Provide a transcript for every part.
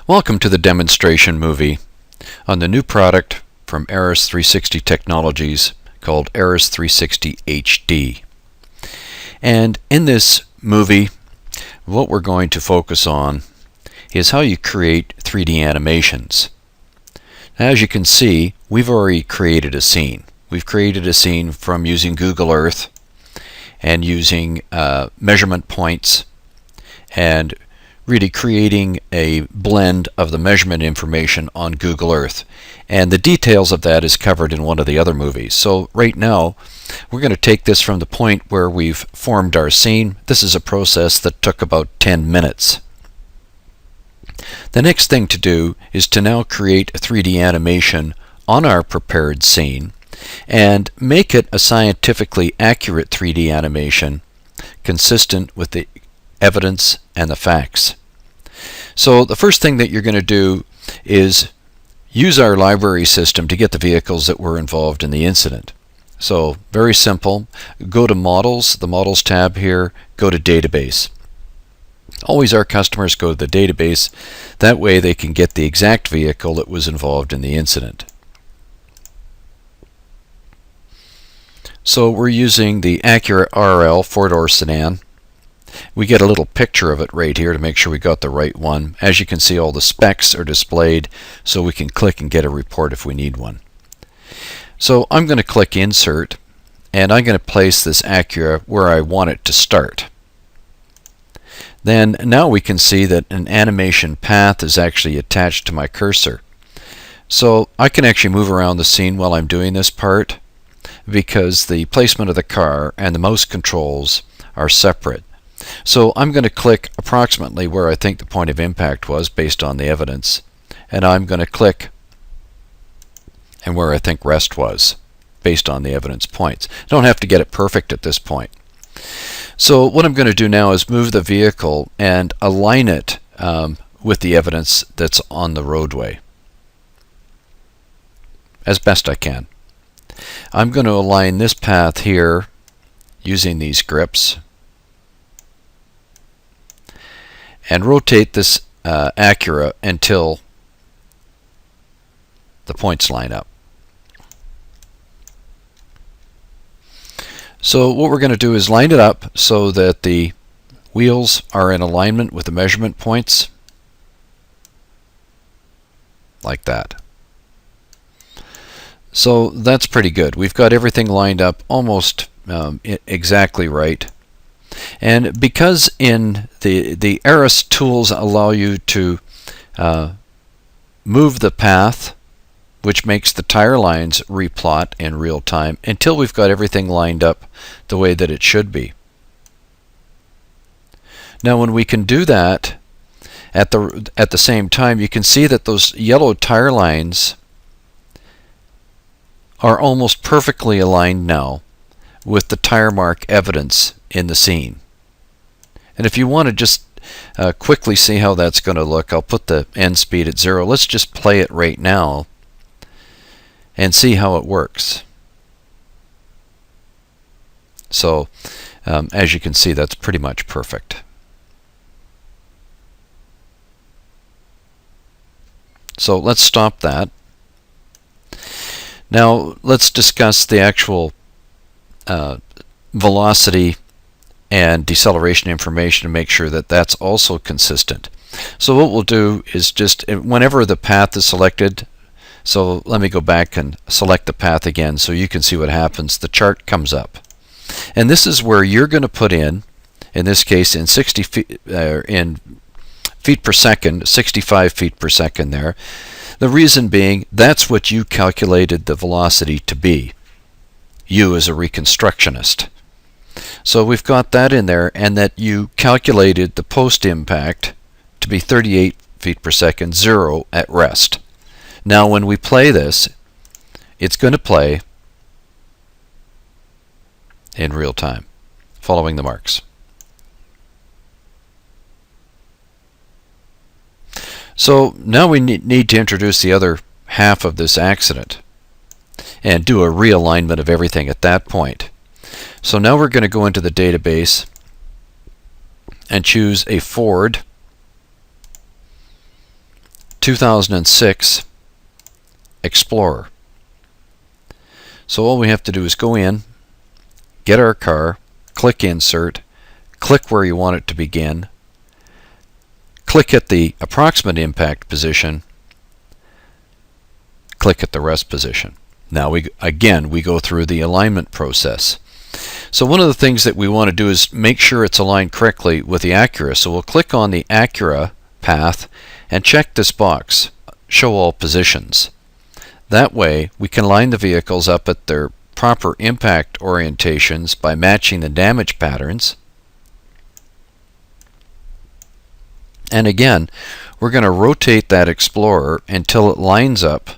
Welcome to the demonstration movie on the new product from Aris 360 Technologies called Aris 360 HD. And in this movie, what we're going to focus on is how you create 3D animations. As you can see, we've already created a scene. We've created a scene from using Google Earth and using measurement points and really creating a blend of the measurement information on Google Earth. And the details of that is covered in one of the other movies. So right now, we're going to take this from the point where we've formed our scene. This is a process that took about 10 minutes. The next thing to do is to now create a 3D animation on our prepared scene and make it a scientifically accurate 3D animation consistent with the evidence and the facts. So the first thing that you're going to do is use our library system to get the vehicles that were involved in the incident. So very simple. Go to Models, the Models tab here, go to Database. Always our customers go to the database. That way they can get the exact vehicle that was involved in the incident. So we're using the Acura RL 4-door sedan. We get a little picture of it right here to make sure we got the right one. As you can see, all the specs are displayed, so we can click and get a report if we need one. So I'm going to click Insert, and I'm going to place this Acura where I want it to start. Then now we can see that an animation path is actually attached to my cursor. So I can actually move around the scene while I'm doing this part because the placement of the car and the mouse controls are separate. So I'm going to click approximately where I think the point of impact was based on the evidence, and I'm going to click and where I think rest was based on the evidence points. Don't have to get it perfect at this point. So what I'm going to do now is move the vehicle and align it with the evidence that's on the roadway as best I can. I'm going to align this path here using these grips and rotate this Acura until the points line up. So what we're going to do is line it up so that the wheels are in alignment with the measurement points, like that. So that's pretty good. We've got everything lined up almost exactly right. And because in the Aris tools allow you to move the path, which makes the tire lines replot in real time until we've got everything lined up the way that it should be. Now when we can do that at the same time, you can see that those yellow tire lines are almost perfectly aligned now with the tire mark evidence in the scene. And if you want to just quickly see how that's going to look, I'll put the end speed at 0. Let's just play it right now and see how it works. So as you can see, that's pretty much perfect. So let's stop that. Now let's discuss the actual velocity and deceleration information to make sure that that's also consistent. So what we'll do is just whenever the path is selected, so let me go back and select the path again so you can see what happens. The chart comes up. And this is where you're going to put in this case, in 60 feet, in feet per second, 65 feet per second there. The reason being, that's what you calculated the velocity to be. You as a reconstructionist. So we've got that in there, and that you calculated the post-impact to be 38 feet per second, 0 at rest. Now when we play this, it's going to play in real time, following the marks. So now we need to introduce the other half of this accident and do a realignment of everything at that point. So now we're going to go into the database and choose a Ford 2006 Explorer. So all we have to do is go in, get our car, click Insert, click where you want it to begin, click at the approximate impact position, click at the rest position. Now we go through the alignment process. So one of the things that we want to do is make sure it's aligned correctly with the Acura. So we'll click on the Acura path and check this box, Show All Positions. That way we can line the vehicles up at their proper impact orientations by matching the damage patterns. And again, we're going to rotate that Explorer until it lines up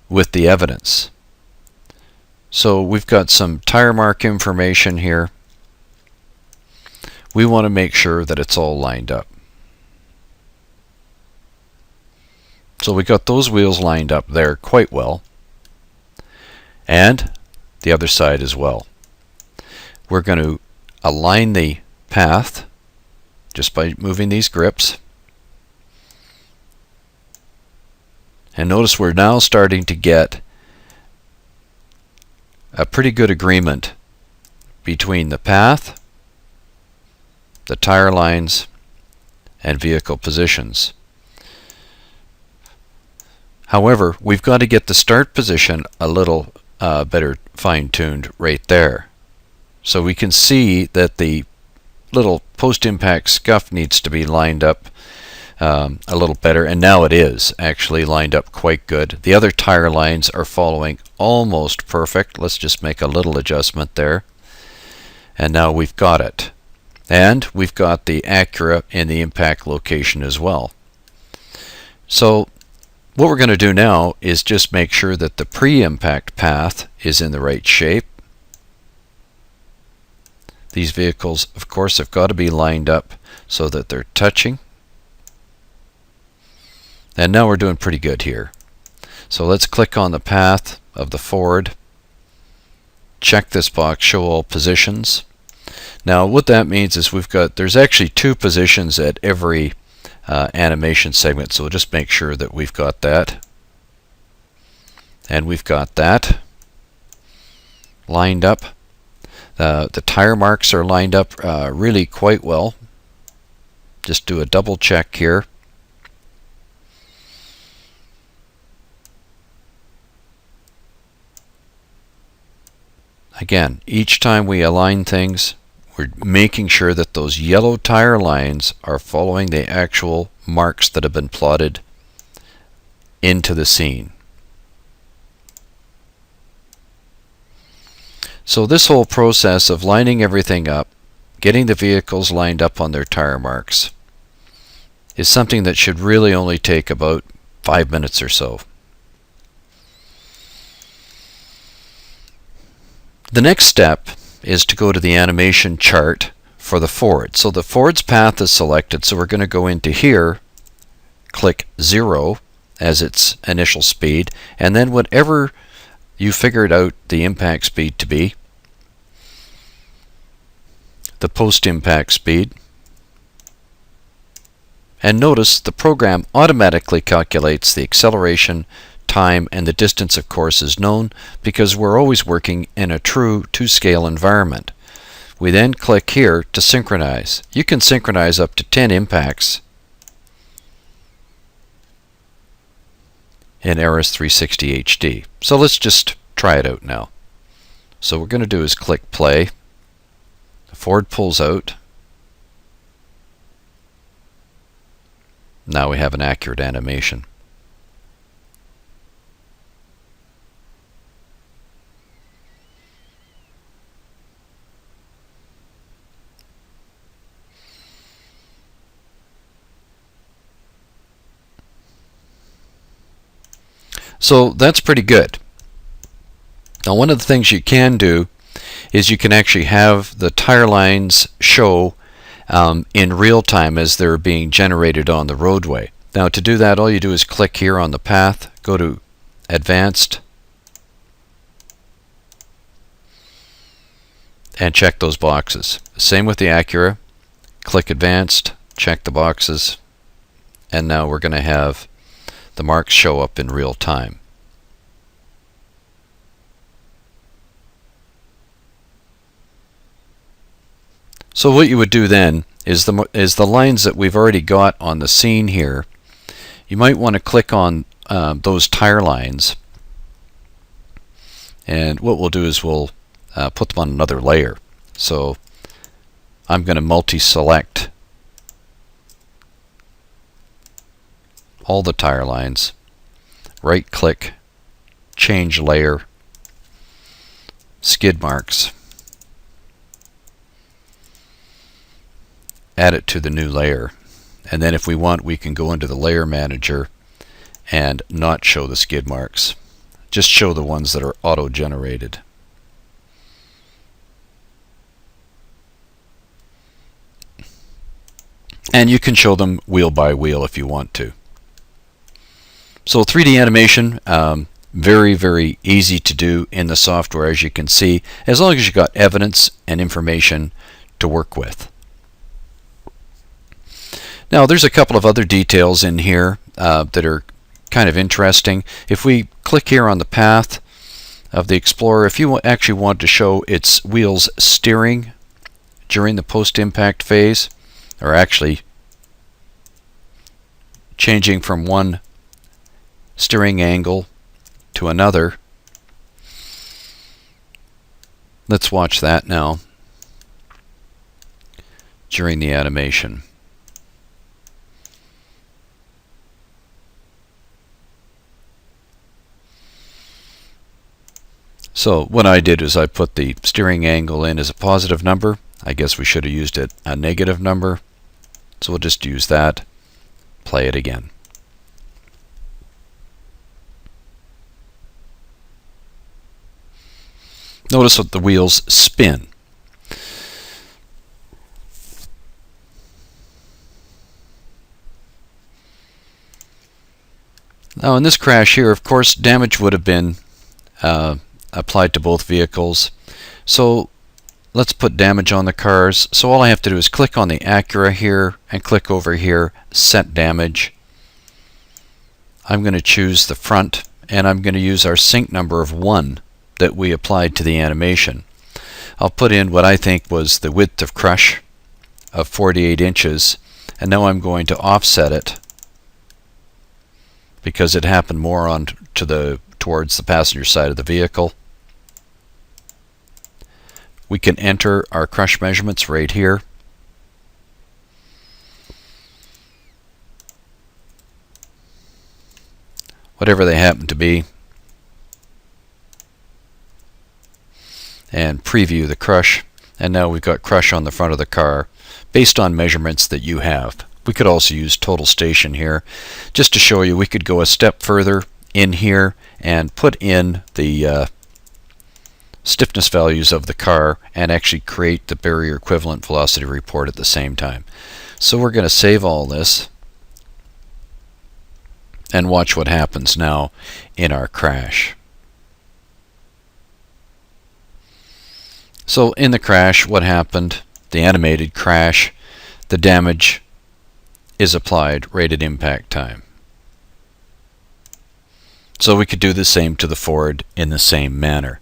with the evidence. So we've got some tire mark information here. We want to make sure that it's all lined up. So we got those wheels lined up there quite well, and the other side as well. We're going to align the path just by moving these grips. And notice we're now starting to get a pretty good agreement between the path, the tire lines, and vehicle positions. However, we've got to get the start position a little better fine-tuned right there. So we can see that the little post-impact scuff needs to be lined up a little better, and now it is actually lined up quite good. The other tire lines are following almost perfect. Let's just make a little adjustment there, and now we've got it. And we've got the Acura in the impact location as well. So what we're going to do now is just make sure that the pre-impact path is in the right shape. These vehicles, of course, have got to be lined up so that they're touching. And now we're doing pretty good here. So let's click on the path of the Ford. Check this box, Show All Positions. Now what that means is there's actually 2 positions at every animation segment, so we'll just make sure that we've got that. And we've got that lined up. The tire marks are lined up really quite well. Just do a double check here. Again, each time we align things, we're making sure that those yellow tire lines are following the actual marks that have been plotted into the scene. So this whole process of lining everything up, getting the vehicles lined up on their tire marks, is something that should really only take about 5 minutes or so. The next step is to go to the animation chart for the Ford. So the Ford's path is selected, so we're going to go into here, click 0 as its initial speed, and then whatever you figured out the impact speed to be, the post-impact speed, and notice the program automatically calculates the acceleration, time, and the distance, of course, is known because we're always working in a true 2-scale environment. We then click here to synchronize. You can synchronize up to 10 impacts in ARRIS 360 HD. So let's just try it out now. So what we're going to do is click play. The Ford pulls out. Now we have an accurate animation. So that's pretty good. Now one of the things you can do is you can actually have the tire lines show in real time as they're being generated on the roadway. Now to do that, all you do is click here on the path, go to Advanced, and check those boxes. Same with the Acura. Click Advanced, check the boxes, and now we're going to have the marks show up in real time. So what you would do then is the lines that we've already got on the scene here, you might want to click on those tire lines, and what we'll do is we'll put them on another layer. So I'm going to multi-select all the tire lines, right click, change layer, skid marks, add it to the new layer, and then if we want, we can go into the layer manager and not show the skid marks, just show the ones that are auto-generated. And you can show them wheel by wheel if you want to. So 3D animation, very, very easy to do in the software, as you can see, as long as you've got evidence and information to work with. Now there's a couple of other details in here that are kind of interesting. If we click here on the path of the Explorer, if you actually want to show its wheels steering during the post-impact phase, or actually changing from one steering angle to another, let's watch that now during the animation. So what I did is I put the steering angle in as a positive number. I guess we should have used it a negative number. So we'll just use that. Play it again. Notice that the wheels spin. Now in this crash here, of course, damage would have been applied to both vehicles. So let's put damage on the cars. So all I have to do is click on the Acura here and click over here, set damage. I'm going to choose the front, and I'm going to use our sync number of 1 that we applied to the animation. I'll put in what I think was the width of crush of 48 inches, and now I'm going to offset it because it happened more on towards the passenger side of the vehicle. We can enter our crush measurements right here. Whatever they happen to be. And preview the crush. And now we've got crush on the front of the car based on measurements that you have. We could also use total station here. Just to show you, we could go a step further in here and put in the stiffness values of the car and actually create the barrier equivalent velocity report at the same time. So we're going to save all this and watch what happens now in our crash. So in the crash, what happened? The animated crash, the damage is applied right at impact time. So we could do the same to the Ford in the same manner.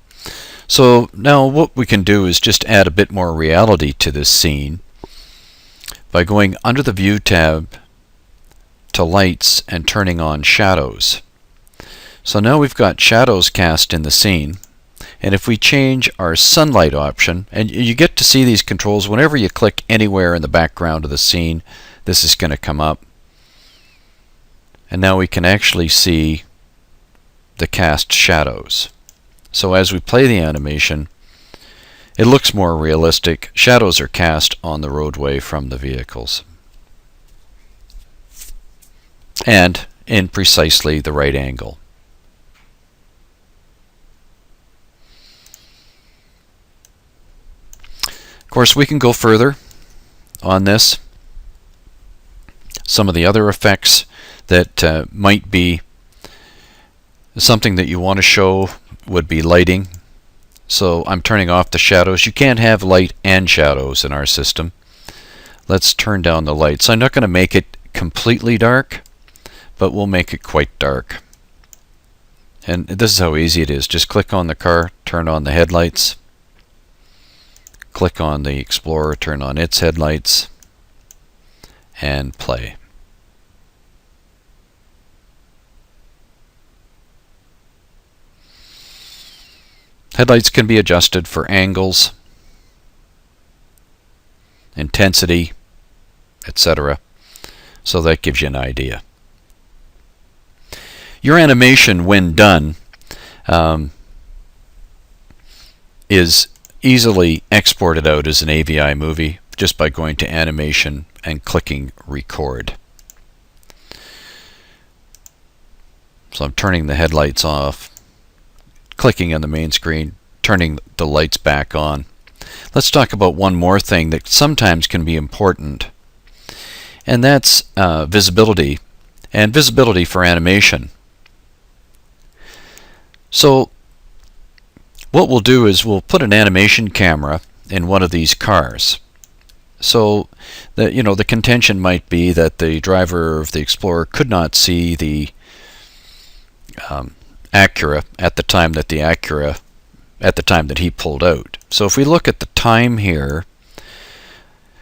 So now what we can do is just add a bit more reality to this scene by going under the View tab to Lights and turning on Shadows. So now we've got shadows cast in the scene, and if we change our sunlight option, and you get to see these controls whenever you click anywhere in the background of the scene, this is going to come up. And now we can actually see the cast shadows. So as we play the animation, it looks more realistic. Shadows are cast on the roadway from the vehicles, and in precisely the right angle. Of course, we can go further on this. Some of the other effects that might be something that you want to show would be lighting. So I'm turning off the shadows. You can't have light and shadows in our system. Let's turn down the lights. I'm not going to make it completely dark, but we'll make it quite dark. And this is how easy it is. Just click on the car, turn on the headlights. Click on the Explorer, turn on its headlights, and play. Headlights can be adjusted for angles, intensity, etc. So that gives you an idea. Your animation, when done, is easily exported out as an AVI movie just by going to Animation and clicking Record. So I'm turning the headlights off, clicking on the main screen, turning the lights back on. Let's talk about one more thing that sometimes can be important, and that's visibility, and visibility for animation. So what we'll do is we'll put an animation camera in one of these cars. So the contention might be that the driver of the Explorer could not see the Acura at the time that he pulled out. So if we look at the time here,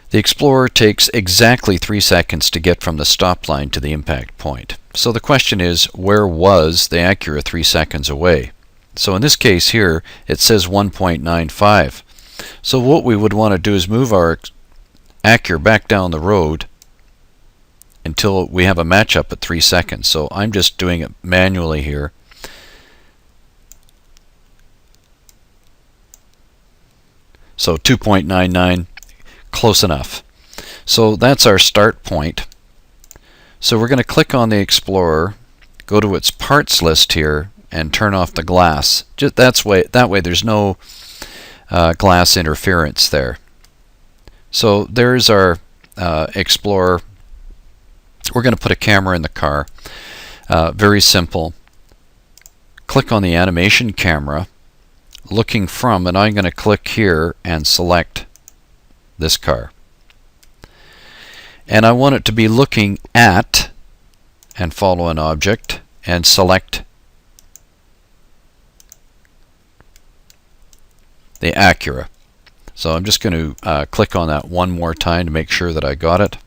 the Explorer takes exactly 3 seconds to get from the stop line to the impact point. So the question is, where was the Acura 3 seconds away? So in this case here, it says 1.95. So what we would want to do is move our Acura back down the road until we have a matchup at 3 seconds. So I'm just doing it manually here. So 2.99, close enough. So that's our start point. So we're going to click on the Explorer, go to its parts list here, and turn off the glass. That way there's no glass interference there. So there's our Explorer. We're going to put a camera in the car. Very simple. Click on the animation camera, looking from, and I'm going to click here and select this car. And I want it to be looking at, and follow an object, and select the Acura. So I'm just going to click on that one more time to make sure that I got it.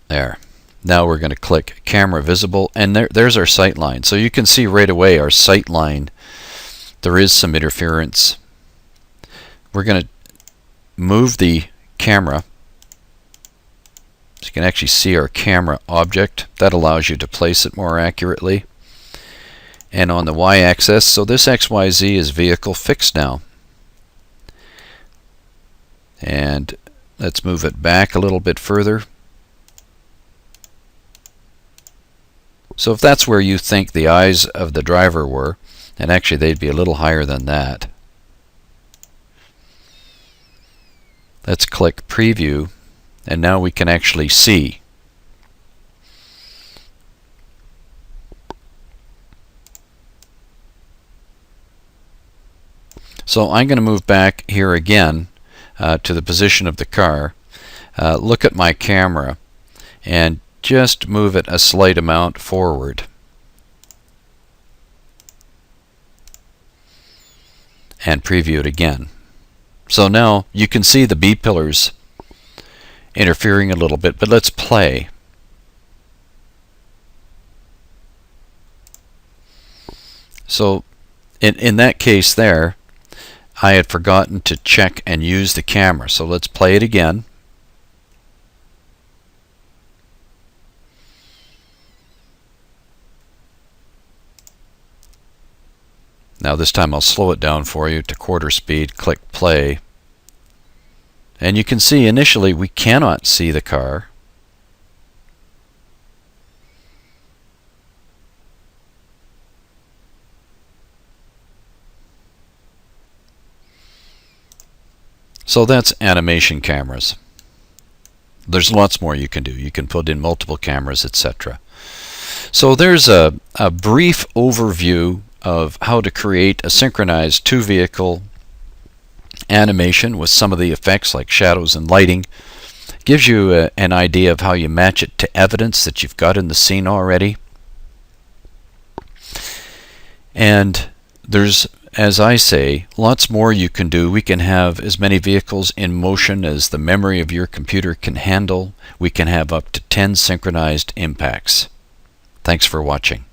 There. Now we're going to click Camera Visible, and there's our sight line. So you can see right away our sight line, there is some interference. We're going to move the camera so you can actually see our camera object. That allows you to place it more accurately. And on the y-axis, so this XYZ is vehicle fixed now. And let's move it back a little bit further. So if that's where you think the eyes of the driver were, and actually they'd be a little higher than that. Let's click Preview, and now we can actually see. So I'm going to move back here again to the position of the car, look at my camera, and just move it a slight amount forward. And preview it again. So now you can see the B-pillars interfering a little bit, but let's play. So in that case there, I had forgotten to check and use the camera. So let's play it again. Now this time I'll slow it down for you to quarter speed, click play. And you can see initially we cannot see the car. So that's animation cameras. There's lots more you can do. You can put in multiple cameras, etc. So there's a brief overview of how to create a synchronized two-vehicle animation with some of the effects like shadows and lighting Gives you an idea of how you match it to evidence that you've got in the scene already. And there's, as I say, lots more you can do. We can have as many vehicles in motion as the memory of your computer can handle. We can have up to 10 synchronized impacts. Thanks for watching.